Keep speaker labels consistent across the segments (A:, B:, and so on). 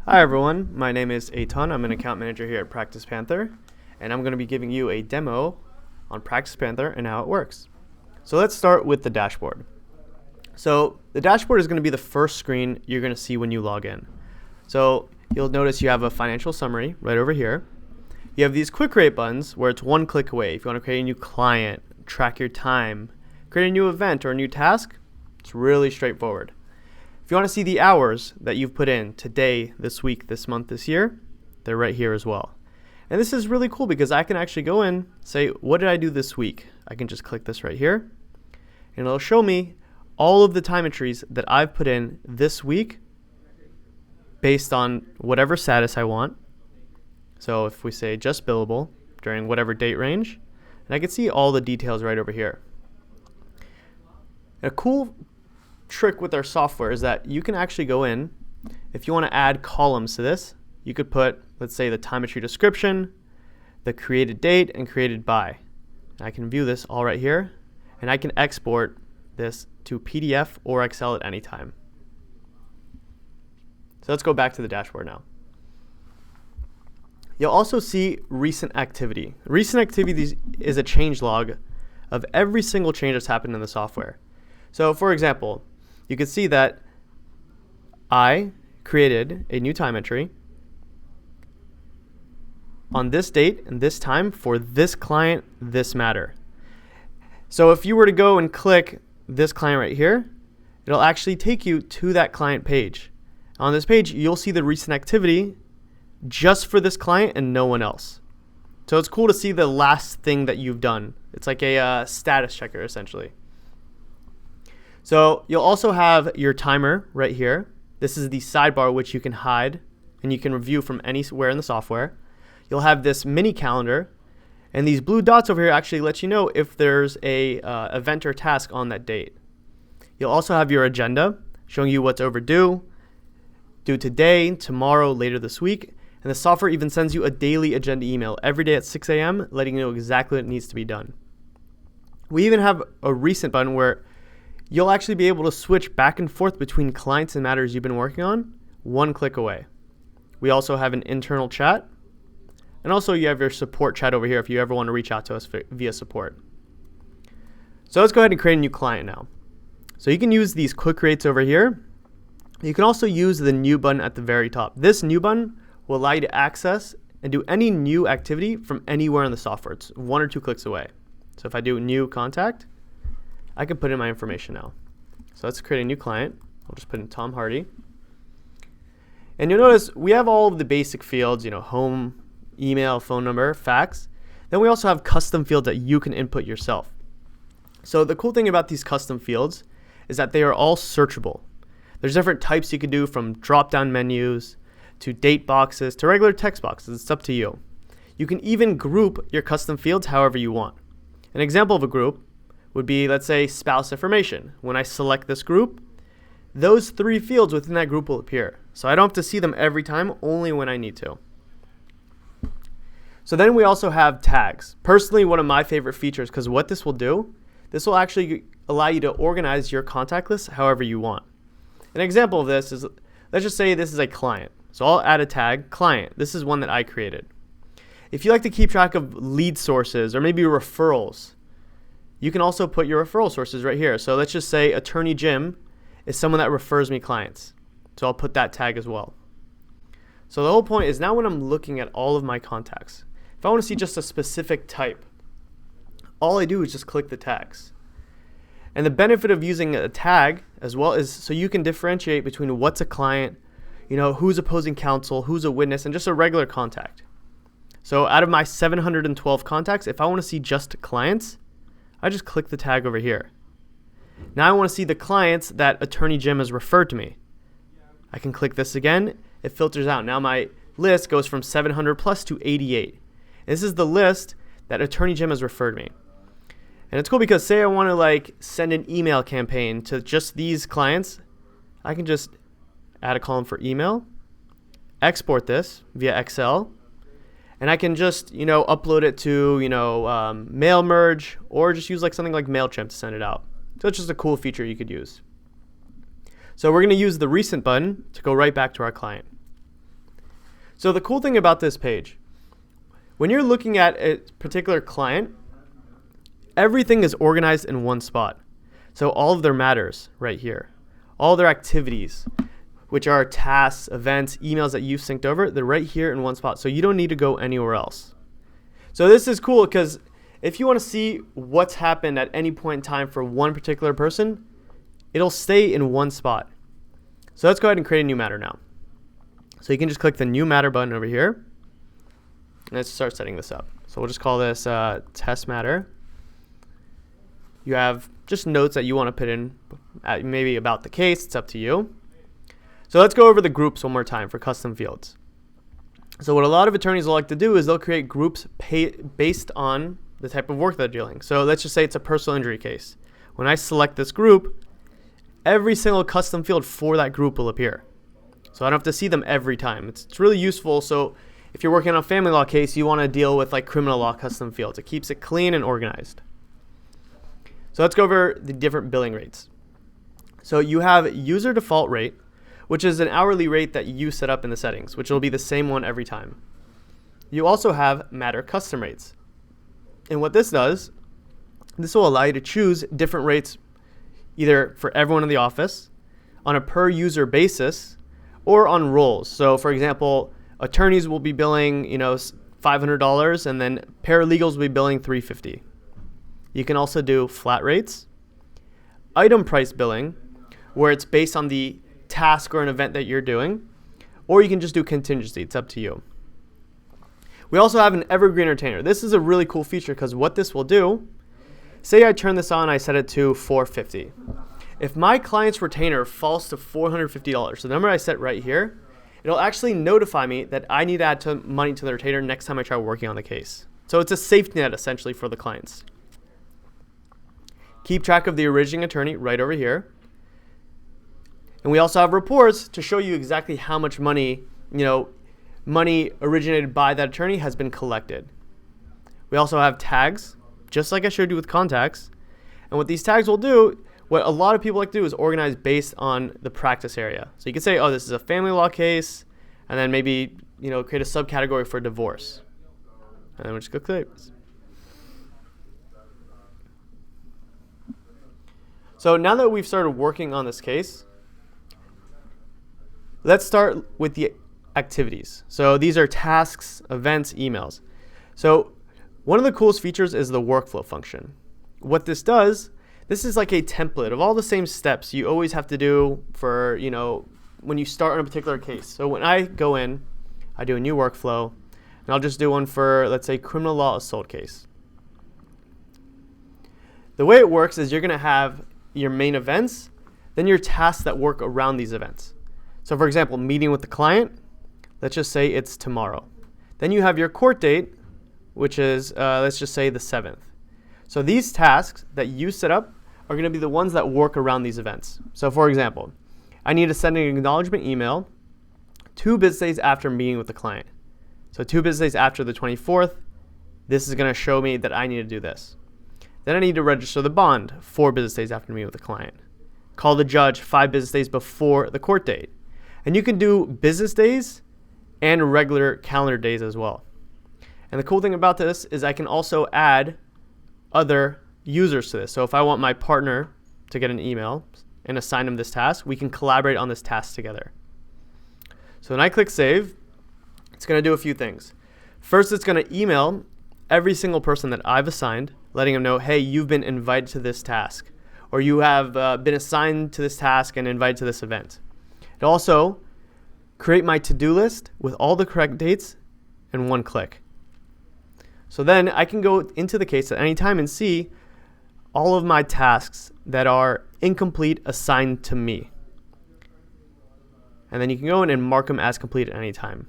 A: Hi everyone, my name is Eitan. I'm an account manager here at PracticePanther, and I'm going to be giving you a demo on PracticePanther and how it works. So let's start with the dashboard. So the dashboard is going to be the first screen you're going to see when you log in. So you'll notice you have a financial summary right over here. You have these quick create buttons where it's one click away. If you want to create a new client, track your time, create a new event or a new task, it's really straightforward. If you want to see the hours that you've put in today, this week, this month, this year, they're right here as well. And this is really cool because I can actually go in, say, what did I do this week? I can just click this right here, and it'll show me all of the time entries that I've put in this week based on whatever status I want. So if we say just billable during whatever date range, and I can see all the details right over here. A cool trick with our software is that you can actually go in, if you want to add columns to this, you could put, let's say, the time entry description, the created date, and created by. I can view this all right here, and I can export this to PDF or Excel at any time. So let's go back to the dashboard now. You'll also see recent activity. Recent activity is a change log of every single change that's happened in the software. So for example, you can see that I created a new time entry on this date and this time for this client, this matter. So if you were to go and click this client right here, it'll actually take you to that client page. On this page, you'll see the recent activity just for this client and no one else. So it's cool to see the last thing that you've done. It's like a status checker essentially. So you'll also have your timer right here. This is the sidebar which you can hide and you can review from anywhere in the software. You'll have this mini calendar, and these blue dots over here actually let you know if there's a event or task on that date. You'll also have your agenda showing you what's overdue, due today, tomorrow, later this week, and the software even sends you a daily agenda email every day at 6 a.m. letting you know exactly what needs to be done. We even have a recent button where you'll actually be able to switch back and forth between clients and matters you've been working on one click away. We also have an internal chat, and also you have your support chat over here if you ever want to reach out to us via support. So let's go ahead and create a new client now. So you can use these quick creates over here. You can also use the new button at the very top. This new button will allow you to access and do any new activity from anywhere in the software. It's 1 or 2 clicks away. So if I do new contact, I can put in my information now. So let's create a new client. I'll just put in Tom Hardy. And you'll notice we have all of the basic fields, home, email, phone number, fax. Then we also have custom fields that you can input yourself. So the cool thing about these custom fields is that they are all searchable. There's different types you can do, from drop-down menus to date boxes to regular text boxes. It's up to you. You can even group your custom fields however you want. An example of a group would be, let's say, spouse information. When I select this group, those 3 fields within that group will appear. So I don't have to see them every time, only when I need to. So then we also have tags. Personally, one of my favorite features, because what this will do, this will actually allow you to organize your contact list however you want. An example of this is, let's just say this is a client. So I'll add a tag, client. This is one that I created. If you like to keep track of lead sources or maybe referrals, you can also put your referral sources right here. So let's just say Attorney Jim is someone that refers me clients. So I'll put that tag as well. So the whole point is, now when I'm looking at all of my contacts, if I want to see just a specific type, all I do is just click the tags. And the benefit of using a tag as well is so you can differentiate between what's a client, who's opposing counsel, who's a witness, and just a regular contact. So out of my 712 contacts, if I want to see just clients, I just click the tag over here. Now I want to see the clients that Attorney Jim has referred to me. I can click this again. It filters out. Now my list goes from 700 plus to 88. This is the list that Attorney Jim has referred me. And it's cool because say I want to send an email campaign to just these clients, I can just add a column for email, export this via Excel, and I can just, upload it to, mail merge, or just use something like MailChimp to send it out. So it's just a cool feature you could use. So we're going to use the recent button to go right back to our client. So the cool thing about this page, when you're looking at a particular client, everything is organized in one spot. So all of their matters right here, all their activities, which are tasks, events, emails that you've synced over, they're right here in one spot. So you don't need to go anywhere else. So this is cool because if you want to see what's happened at any point in time for one particular person, it'll stay in one spot. So let's go ahead and create a new matter now. So you can just click the new matter button over here. And let's start setting this up. So we'll just call this test matter. You have just notes that you want to put in, maybe about the case. It's up to you. So let's go over the groups one more time for custom fields. So what a lot of attorneys will like to do is they'll create groups based on the type of work they're doing. So let's just say it's a personal injury case. When I select this group, every single custom field for that group will appear. So I don't have to see them every time. It's really useful. So if you're working on a family law case, you want to deal with like criminal law custom fields. It keeps it clean and organized. So let's go over the different billing rates. So you have user default rate, which is an hourly rate that you set up in the settings, which will be the same one every time. You also have matter custom rates. And what this does, this will allow you to choose different rates either for everyone in the office, on a per user basis, or on roles. So for example, attorneys will be billing, $500, and then paralegals will be billing $350. You can also do flat rates, item price billing, where it's based on the task or an event that you're doing, or you can just do contingency. It's up to you. We also have an evergreen retainer. This is a really cool feature because what this will do, say I turn this on, I set it to $450. If my client's retainer falls to $450, the number I set right here, it'll actually notify me that I need to add money to the retainer next time I try working on the case. So it's a safety net essentially for the clients. Keep track of the originating attorney right over here. And we also have reports to show you exactly how much money, money originated by that attorney has been collected. We also have tags, just like I showed you with contacts. And what these tags will do, what a lot of people like to do is organize based on the practice area. So you can say, oh, this is a family law case, and then maybe, create a subcategory for divorce. And then we'll just go click. So now that we've started working on this case, let's start with the activities. So these are tasks, events, emails. So one of the coolest features is the workflow function. What this does, this is like a template of all the same steps you always have to do for, when you start on a particular case. So when I go in, I do a new workflow, and I'll just do one for, let's say, criminal law assault case. The way it works is you're going to have your main events, then your tasks that work around these events. So for example, meeting with the client, let's just say it's tomorrow. Then you have your court date, which is, let's just say the 7th. So these tasks that you set up are going to be the ones that work around these events. So for example, I need to send an acknowledgement email 2 business days after meeting with the client. So 2 business days after the 24th, this is going to show me that I need to do this. Then I need to register the bond 4 business days after meeting with the client. Call the judge 5 business days before the court date. And you can do business days and regular calendar days as well. And the cool thing about this is I can also add other users to this. So if I want my partner to get an email and assign him this task, we can collaborate on this task together. So when I click save, it's going to do a few things. First, it's going to email every single person that I've assigned, letting them know, hey, you've been invited to this task, or you have been assigned to this task and invited to this event. It also create my to-do list with all the correct dates in one click. So then I can go into the case at any time and see all of my tasks that are incomplete assigned to me. And then you can go in and mark them as complete at any time.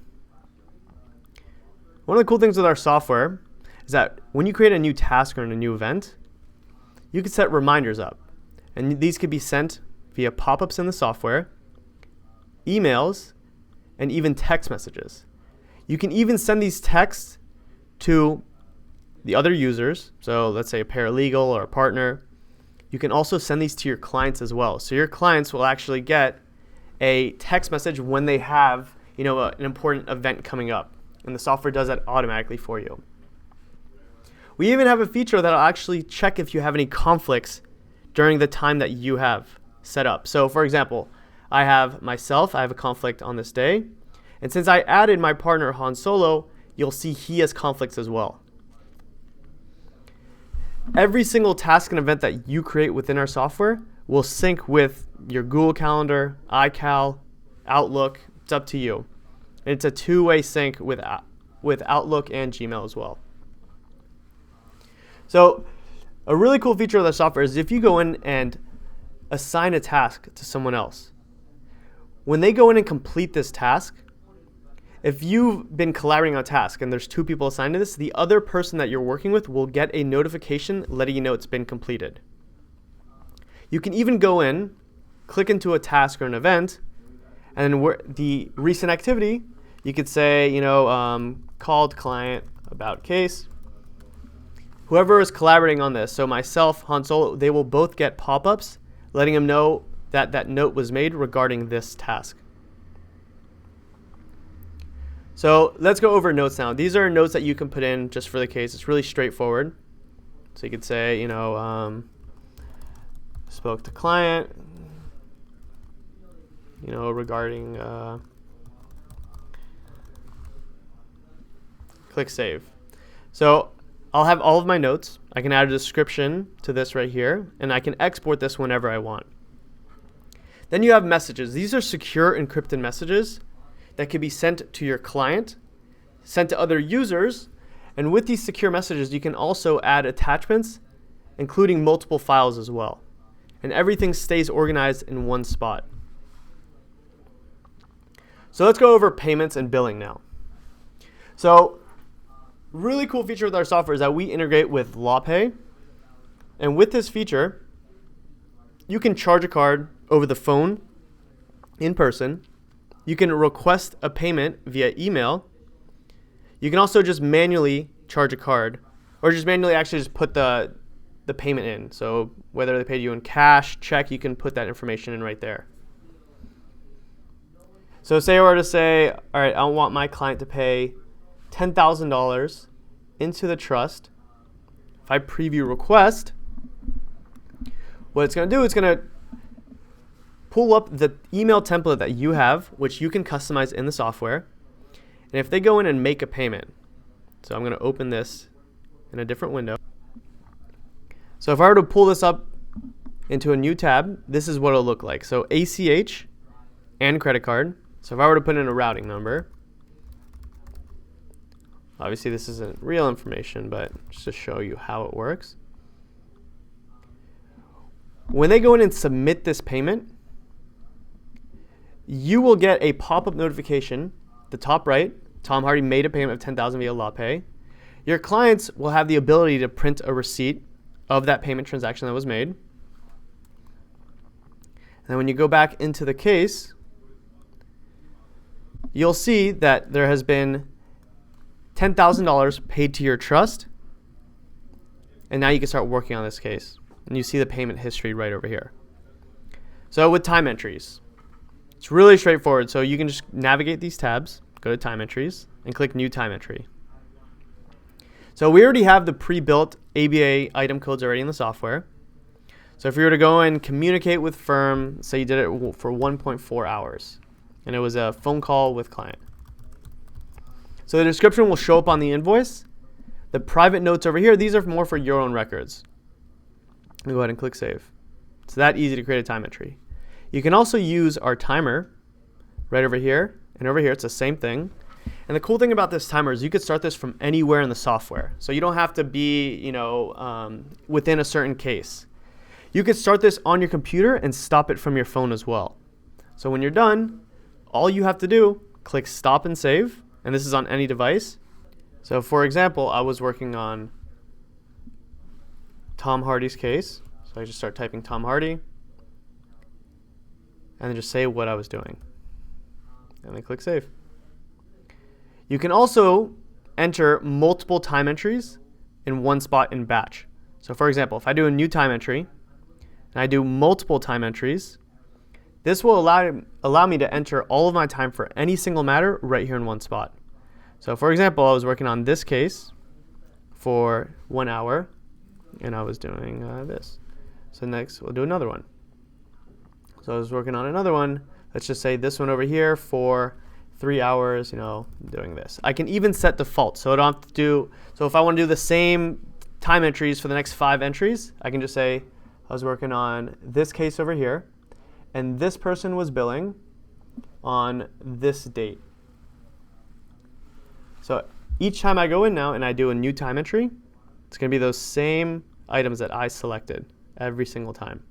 A: One of the cool things with our software is that when you create a new task or a new event, you can set reminders up. And these could be sent via pop-ups in the software, emails, and even text messages. You can even send these texts to the other users. So let's say a paralegal or a partner. You can also send these to your clients as well. So your clients will actually get a text message when they have an important event coming up. And the software does that automatically for you. We even have a feature that'll actually check if you have any conflicts during the time that you have set up. So for example, I have a conflict on this day. And since I added my partner Han Solo, you'll see he has conflicts as well. Every single task and event that you create within our software will sync with your Google Calendar, iCal, Outlook. It's up to you. And it's a two-way sync with Outlook and Gmail as well. So a really cool feature of the software is if you go in and assign a task to someone else, when they go in and complete this task, if you've been collaborating on a task and there's 2 people assigned to this, the other person that you're working with will get a notification letting you know it's been completed. You can even go in, click into a task or an event, and then the recent activity, you could say, called client about case. Whoever is collaborating on this, so myself, Han Solo, they will both get pop-ups letting them know that that note was made regarding this task. So let's go over notes now. These are notes that you can put in just for the case. It's really straightforward. So you could say, spoke to client, regarding, click save. So I'll have all of my notes. I can add a description to this right here, and I can export this whenever I want. Then you have messages. These are secure encrypted messages that can be sent to your client, sent to other users, and with these secure messages, you can also add attachments, including multiple files as well. And everything stays organized in one spot. So let's go over payments and billing now. So really cool feature with our software is that we integrate with LawPay. And with this feature, you can charge a card over the phone, in person. You can request a payment via email. You can also just manually charge a card, or just manually actually just put the payment in. So whether they paid you in cash, check, you can put that information in right there. So say I were to say, all right, I want my client to pay $10,000 into the trust. If I preview request, what it's going to do, it's going to pull up the email template that you have, which you can customize in the software. And if they go in and make a payment, so I'm going to open this in a different window. So if I were to pull this up into a new tab, this is what it'll look like. So ACH and credit card. So if I were to put in a routing number, obviously this isn't real information, but just to show you how it works. When they go in and submit this payment, you will get a pop-up notification, the top right, Tom Hardy made a payment of $10,000 via LawPay. Your clients will have the ability to print a receipt of that payment transaction that was made. And then when you go back into the case, you'll see that there has been $10,000 paid to your trust. And now you can start working on this case. And you see the payment history right over here. So with time entries, it's really straightforward. So you can just navigate these tabs, go to time entries, and click new time entry. So we already have the pre-built ABA item codes already in the software. So if you were to go and communicate with firm, say you did it for 1.4 hours, and it was a phone call with client. So the description will show up on the invoice. The private notes over here, these are more for your own records. Go ahead and click save. It's that easy to create a time entry. You can also use our timer right over here, and over here it's the same thing. And the cool thing about this timer is you could start this from anywhere in the software. So you don't have to be, within a certain case. You could start this on your computer and stop it from your phone as well. So when you're done, all you have to do, click stop and save, and this is on any device. So for example, I was working on Tom Hardy's case. So I just start typing Tom Hardy, and then just say what I was doing, and then click save. You can also enter multiple time entries in one spot in batch. So for example, if I do a new time entry, and I do multiple time entries, This will allow me to enter all of my time for any single matter right here in one spot. So for example, I was working on this case for 1 hour, and I was doing this. So next, we'll do another one. So I was working on another one. Let's just say this one over here for 3 hours, doing this. I can even set default, so I don't have to do. So if I want to do the same time entries for the next 5 entries, I can just say I was working on this case over here, and this person was billing on this date. So each time I go in now and I do a new time entry, it's going to be those same items that I selected every single time.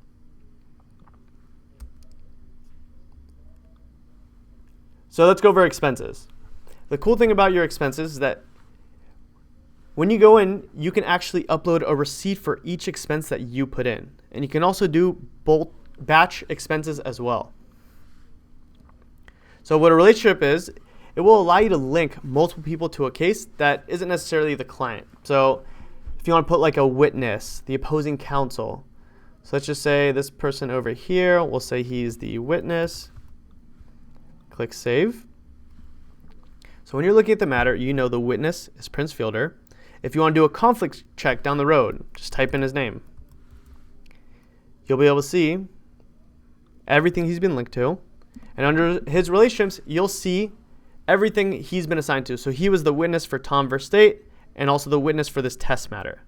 A: So let's go over expenses. The cool thing about your expenses is that when you go in, you can actually upload a receipt for each expense that you put in. And you can also do bulk batch expenses as well. So what a relationship is, it will allow you to link multiple people to a case that isn't necessarily the client. So if you want to put like a witness, the opposing counsel. So let's just say this person over here, we'll say he's the witness. Click Save. So when you're looking at the matter, you know the witness is Prince Fielder. If you want to do a conflict check down the road, just type in his name. You'll be able to see everything he's been linked to. And under his relationships, you'll see everything he's been assigned to. So he was the witness for Tom versus State and also the witness for this test matter.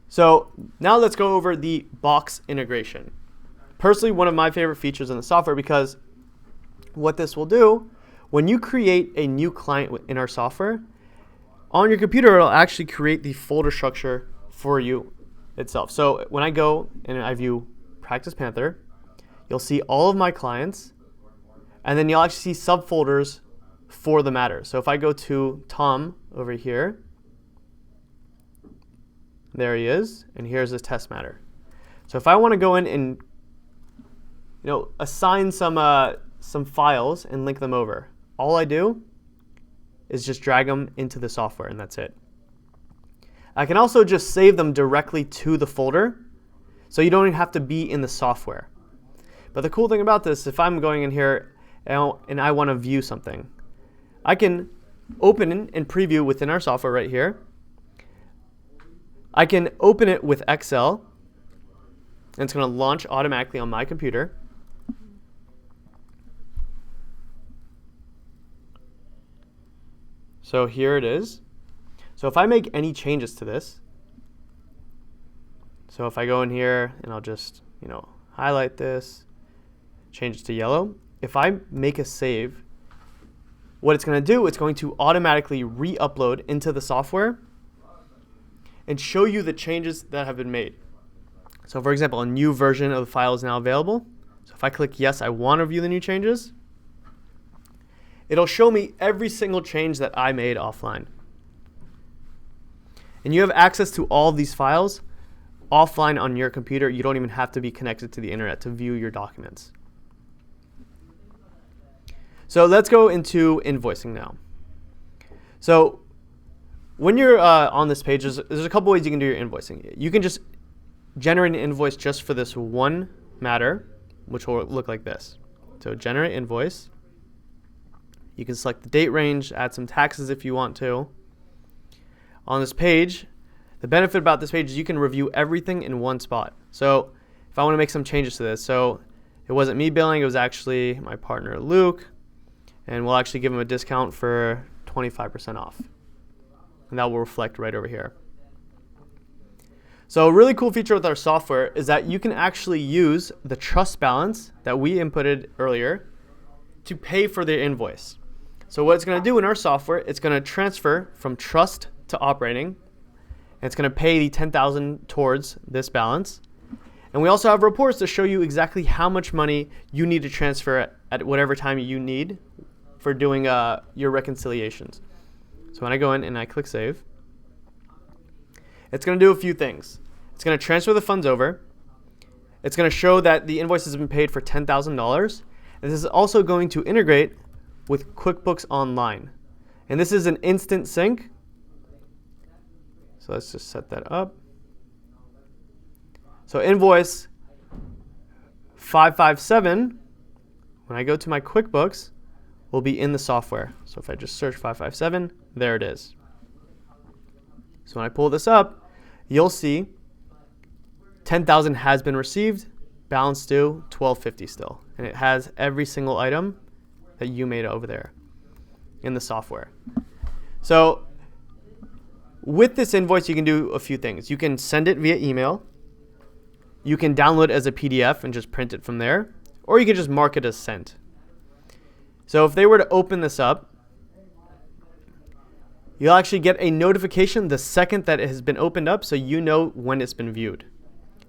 A: So now let's go over the box integration. Personally, one of my favorite features in the software, because what this will do, when you create a new client in our software, on your computer, it'll actually create the folder structure for you itself. So when I go and I view PracticePanther, you'll see all of my clients, and then you'll actually see subfolders for the matter. So if I go to Tom over here, there he is, and here's his test matter. So if I want to go in and assign some files and link them over, all I do is just drag them into the software, and that's it. I can also just save them directly to the folder, so you don't even have to be in the software. But the cool thing about this, if I'm going in here and I want to view something, I can open and preview within our software right here. I can open it with Excel, and it's going to launch automatically on my computer. So here it is. So if I make any changes to this, so if I go in here and I'll just highlight this, change it to yellow. If I make a save, what it's going to do, it's going to automatically re-upload into the software and show you the changes that have been made. So for example, a new version of the file is now available. So if I click yes, I want to view the new changes, it'll show me every single change that I made offline. And you have access to all of these files offline on your computer. You don't even have to be connected to the internet to view your documents. So let's go into invoicing now. So when you're on this page, there's a couple ways you can do your invoicing. You can just generate an invoice just for this one matter, which will look like this. So generate invoice. You can select the date range, add some taxes if you want to. On this page, the benefit about this page is you can review everything in one spot. So if I want to make some changes to this, so it wasn't me billing, it was actually my partner Luke, and we'll actually give him a discount for 25% off. And that will reflect right over here. So a really cool feature with our software is that you can actually use the trust balance that we inputted earlier to pay for their invoice. So what it's going to do in our software, it's going to transfer from trust to operating, and it's going to pay the $10,000 towards this balance. And we also have reports to show you exactly how much money you need to transfer at whatever time you need for doing your reconciliations. So when I go in and I click Save, it's going to do a few things. It's going to transfer the funds over. It's going to show that the invoice has been paid for $10,000. And this is also going to integrate with QuickBooks Online. And this is an instant sync. So let's just set that up. So invoice 557, when I go to my QuickBooks, will be in the software. So if I just search 557, there it is. So when I pull this up, you'll see 10,000 has been received, balance due 1250 still. And it has every single item that you made over there in the software. So with this invoice, you can do a few things. You can send it via email. You can download it as a PDF and just print it from there. Or you can just mark it as sent. So if they were to open this up, you'll actually get a notification the second that it has been opened up, so you know when it's been viewed.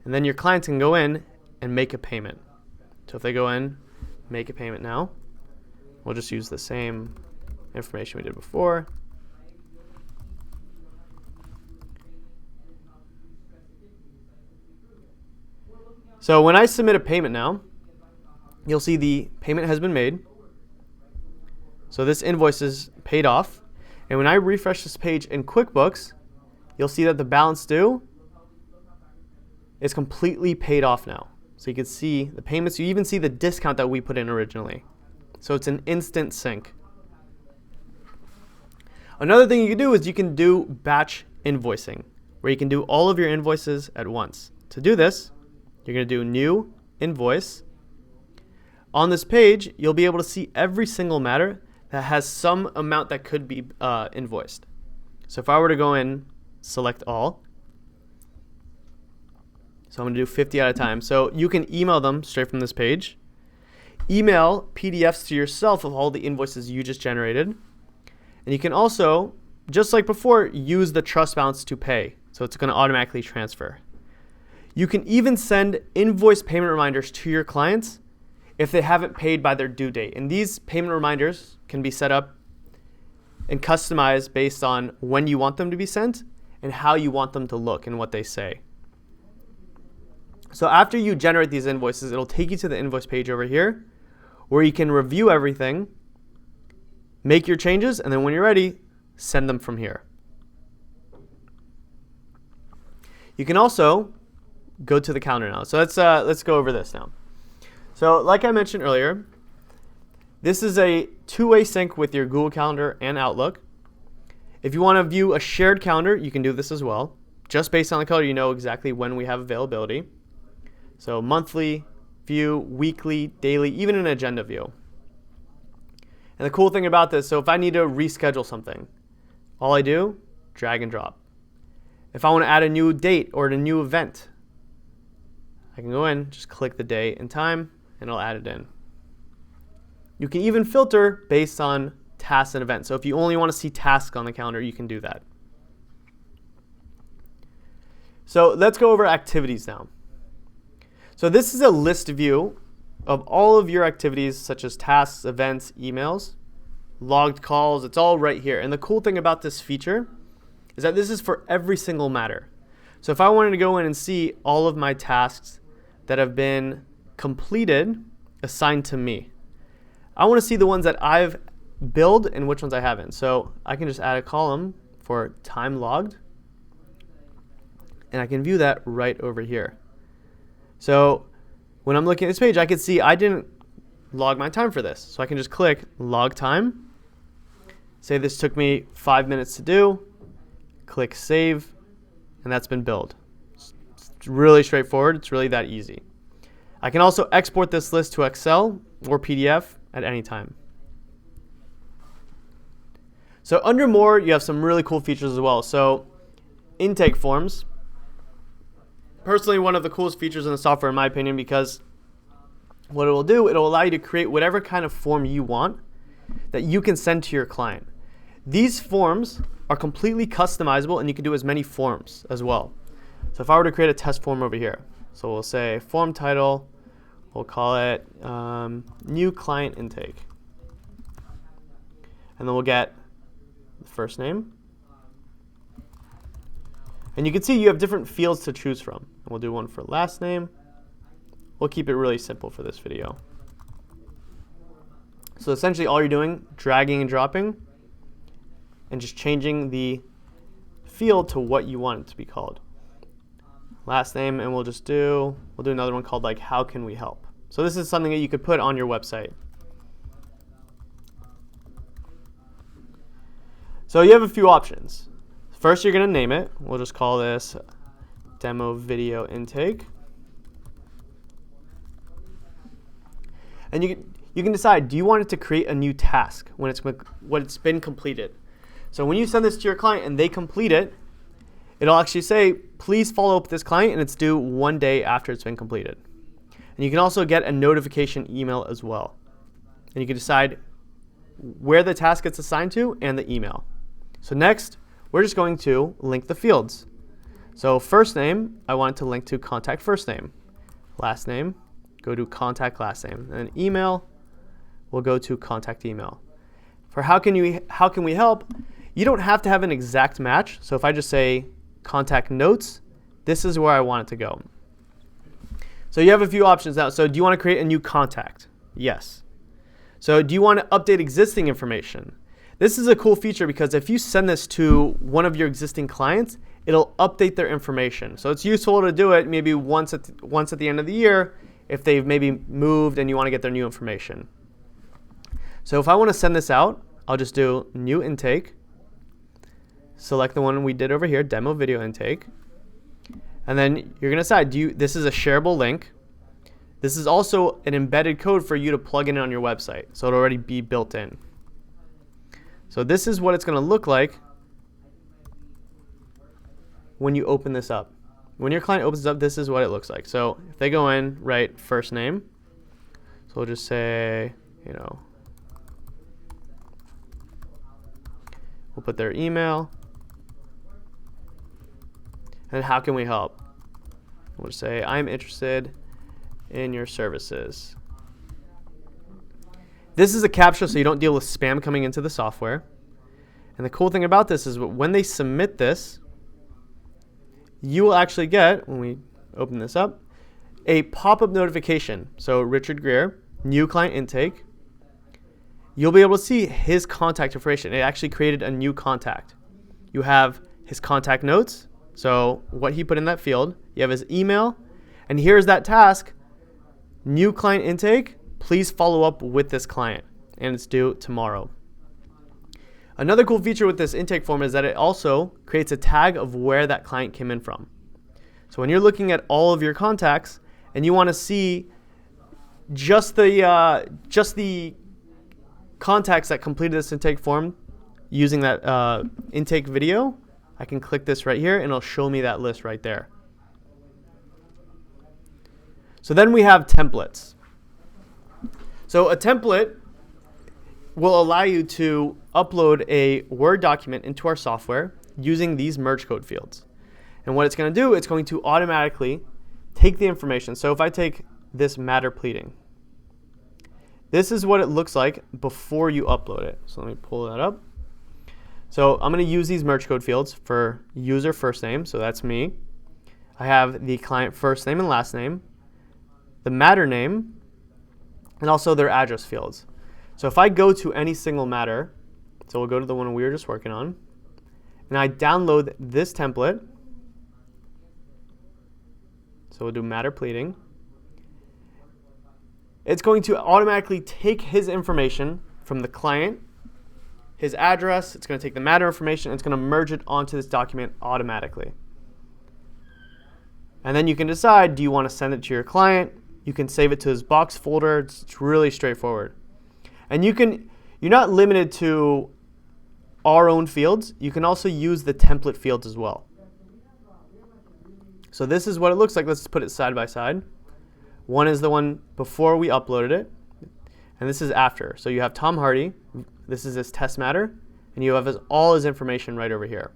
A: And then your clients can go in and make a payment. So if they go in, make a payment now, we'll just use the same information we did before. So when I submit a payment now, you'll see the payment has been made. So this invoice is paid off. And when I refresh this page in QuickBooks, you'll see that the balance due is completely paid off now. So you can see the payments. You even see the discount that we put in originally. So it's an instant sync. Another thing you can do is you can do batch invoicing, where you can do all of your invoices at once. To do this, you're going to do new invoice. On this page, you'll be able to see every single matter that has some amount that could be invoiced. So if I were to go in, select all. So I'm going to do 50 at a time. So you can email them straight from this page. Email PDFs to yourself of all the invoices you just generated. And you can also, just like before, use the trust balance to pay. So it's going to automatically transfer. You can even send invoice payment reminders to your clients if they haven't paid by their due date. And these payment reminders can be set up and customized based on when you want them to be sent and how you want them to look and what they say. So after you generate these invoices, it'll take you to the invoice page over here where you can review everything, make your changes, and then when you're ready, send them from here. You can also go to the calendar now. So let's go over this now. So like I mentioned earlier, this is a two-way sync with your Google Calendar and Outlook. If you want to view a shared calendar, you can do this as well. Just based on the color, you know exactly when we have availability. So monthly view, weekly, daily, even an agenda view. And the cool thing about this, so if I need to reschedule something, all I do, drag and drop. If I want to add a new date or a new event, I can go in, just click the date and time, and it'll add it in. You can even filter based on tasks and events. So if you only want to see tasks on the calendar, you can do that. So let's go over activities now. So this is a list view of all of your activities, such as tasks, events, emails, logged calls. It's all right here. And the cool thing about this feature is that this is for every single matter. So if I wanted to go in and see all of my tasks that have been completed, assigned to me, I want to see the ones that I've billed and which ones I haven't. So I can just add a column for time logged, and I can view that right over here. So when I'm looking at this page, I can see I didn't log my time for this. So I can just click log time, say this took me 5 minutes to do, click save, and that's been billed. It's really straightforward. It's really that easy. I can also export this list to Excel or PDF at any time. So under more, you have some really cool features as well. So intake forms. Personally, one of the coolest features in the software, in my opinion, because what it will do, it will allow you to create whatever kind of form you want that you can send to your client. These forms are completely customizable, and you can do as many forms as well. So if I were to create a test form over here, so we'll say form title, we'll call it new client intake. And then we'll get the first name. And you can see you have different fields to choose from. And we'll do one for last name. We'll keep it really simple for this video. So essentially all you're doing, dragging and dropping, and just changing the field to what you want it to be called. last name, and we'll do another one called like how can we help. So this is something that you could put on your website. So you have a few options. First, you're going to name it. We'll just call this demo video intake. And you can decide, do you want it to create a new task when it's been completed? So when you send this to your client and they complete it, it'll actually say, please follow up with this client, and it's due 1 day after it's been completed. And you can also get a notification email as well. And you can decide where the task gets assigned to and the email. So next, we're just going to link the fields. So first name, I want it to link to contact first name. Last name, go to contact last name. And email, we'll go to contact email. For how can we help, you don't have to have an exact match. So if I just say contact notes, this is where I want it to go. So you have a few options now. So do you want to create a new contact? Yes. So do you want to update existing information? This is a cool feature because if you send this to one of your existing clients, it'll update their information. So it's useful to do it maybe once at the end of the year if they've maybe moved and you want to get their new information. So if I want to send this out, I'll just do new intake. Select the one we did over here, demo video intake. And then you're going to decide, this is a shareable link. This is also an embedded code for you to plug in on your website. So it'll already be built in. So this is what it's going to look like when you open this up. When your client opens it up, this is what it looks like. So if they go in, write first name. So we'll just say, we'll put their email. And how can we help? We'll just say, I'm interested in your services. This is a CAPTCHA, so you don't deal with spam coming into the software. And the cool thing about this is when they submit this, you will actually get, when we open this up, a pop-up notification. So Richard Greer, new client intake. You'll be able to see his contact information. It actually created a new contact. You have his contact notes, so what he put in that field. You have his email, and here's that task, new client intake. Please follow up with this client, and it's due tomorrow. Another cool feature with this intake form is that it also creates a tag of where that client came in from. So when you're looking at all of your contacts and you want to see just the contacts that completed this intake form using that intake video, I can click this right here and it'll show me that list right there. So then we have templates. So a template will allow you to upload a Word document into our software using these merge code fields. And what it's going to do, it's going to automatically take the information. So if I take this matter pleading, this is what it looks like before you upload it. So let me pull that up. So I'm going to use these merge code fields for user first name. So that's me. I have the client first name and last name, the matter name, and also their address fields. So if I go to any single matter, so we'll go to the one we were just working on, and I download this template. So we'll do matter pleading. It's going to automatically take his information from the client, his address, it's going to take the matter information, and it's going to merge it onto this document automatically. And then you can decide, do you want to send it to your client? You can save it to his box folder. It's really straightforward. And you're not limited to our own fields. You can also use the template fields as well. So this is what it looks like. Let's put it side by side. One is the one before we uploaded it, and this is after. So you have Tom Hardy. This is his test matter, and you have all his information right over here.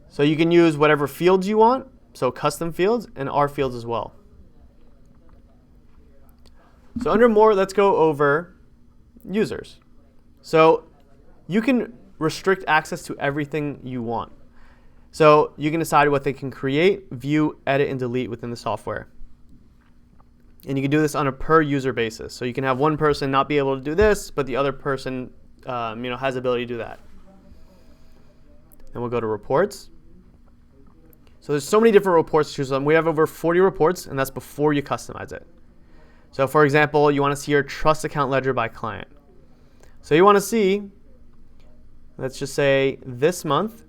A: So you can use whatever fields you want, so custom fields, and our fields as well. So under more, let's go over users. So you can restrict access to everything you want. So you can decide what they can create, view, edit, and delete within the software. And you can do this on a per user basis. So you can have one person not be able to do this, but the other person has the ability to do that. Then we'll go to reports. So there's so many different reports to choose from. We have over 40 reports, and that's before you customize it. So for example, you want to see your trust account ledger by client. So you want to see, let's just say this month,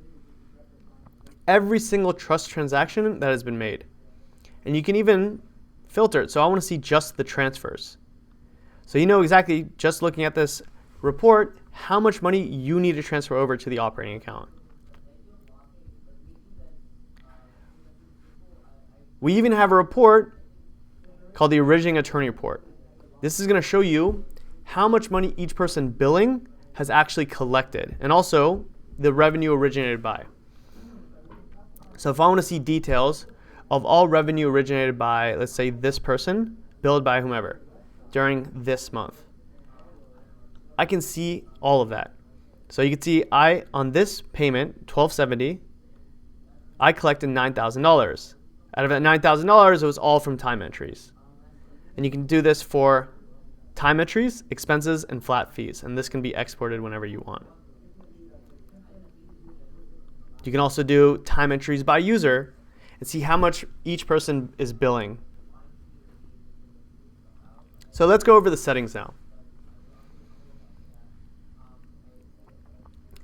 A: every single trust transaction that has been made. And you can even filter it. So I want to see just the transfers. So you know exactly, just looking at this report, how much money you need to transfer over to the operating account. We even have a report called the originating attorney report. This is going to show you how much money each person billing has actually collected, and also the revenue originated by. So if I want to see details of all revenue originated by, let's say, this person, billed by whomever, during this month, I can see all of that. So you can see on this payment, $1,270, I collected $9,000. Out of that $9,000, it was all from time entries. And you can do this for time entries, expenses, and flat fees. And this can be exported whenever you want. You can also do time entries by user and see how much each person is billing. So let's go over the settings now.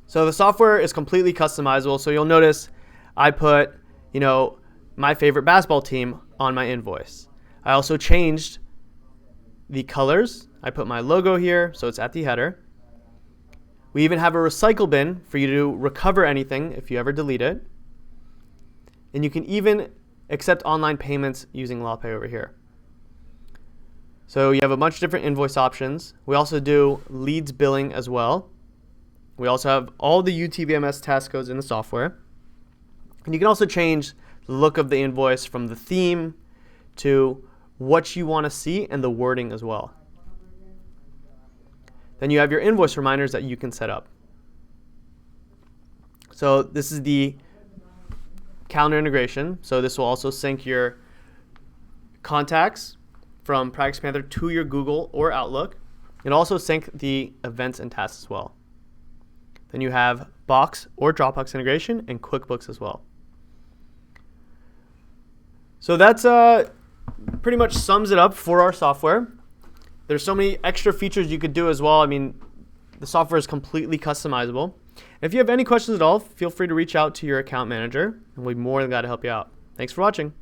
A: So the software is completely customizable. So you'll notice I put, my favorite basketball team on my invoice. I also changed the colors. I put my logo here, so it's at the header. We even have a recycle bin for you to recover anything if you ever delete it. And you can even accept online payments using LawPay over here. So you have a bunch of different invoice options. We also do leads billing as well. We also have all the UTVMS task codes in the software. And you can also change the look of the invoice from the theme to what you want to see and the wording as well. Then you have your invoice reminders that you can set up. So this is the calendar integration. So this will also sync your contacts from PracticePanther to your Google or Outlook. It'll also sync the events and tasks as well. Then you have Box or Dropbox integration and QuickBooks as well. So that's pretty much sums it up for our software. There's so many extra features you could do as well. I mean, the software is completely customizable. If you have any questions at all, feel free to reach out to your account manager, and we'll be more than glad to help you out. Thanks for watching.